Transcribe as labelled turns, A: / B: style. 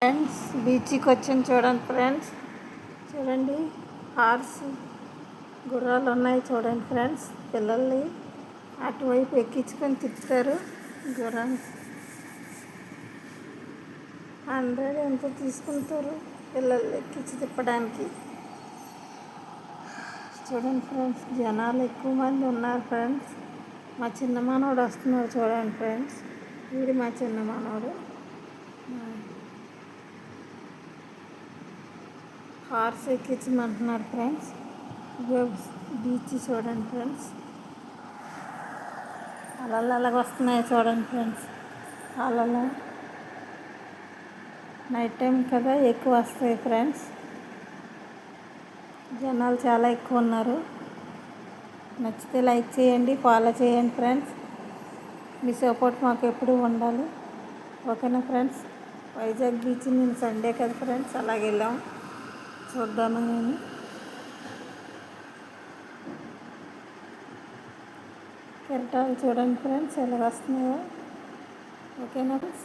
A: Friends బీచ్కి వచ్చాను చూడండి ఫ్రెండ్స్. చూడండి హార్స్ గుర్రాలు ఉన్నాయి చూడండి ఫ్రెండ్స్. పిల్లల్ని అటువైపు ఎక్కించుకొని తిప్పుతారు గుర్రాన్ని. 100 ఎంత తీసుకుంటారు పిల్లల్ని ఎక్కించి తిప్పడానికి. చూడండి ఫ్రెండ్స్, జనాలు ఎక్కువ మంది ఉన్నారు ఫ్రెండ్స్. మా చిన్న మనోడు వస్తున్నారు చూడండి ఫ్రెండ్స్. వీడు మా చిన్న మనోడు. హార్స్ ఎక్కించమంటున్నారు ఫ్రెండ్స్. బీచ్ చూడండి ఫ్రెండ్స్. అలలు అలాగ వస్తున్నాయి చూడండి ఫ్రెండ్స్. అలలు నైట్ టైం కదా ఎక్కువ వస్తాయి ఫ్రెండ్స్. జనాలు చాలా ఎక్కువ ఉన్నారు. నచ్చితే లైక్ చేయండి, ఫాలో చేయండి ఫ్రెండ్స్. మీ సపోర్ట్ మాకు ఎప్పుడూ ఉండాలి. ఓకేనా ఫ్రెండ్స్. వైజాగ్ బీచ్ నేను సండే కదా ఫ్రెండ్స్ అలాగే వెళ్ళాం చూద్దామని. కెరటాలు చూడండి ఫ్రెండ్స్ ఎలా వస్తున్నాయో. ఓకేనా ఫ్రెండ్స్.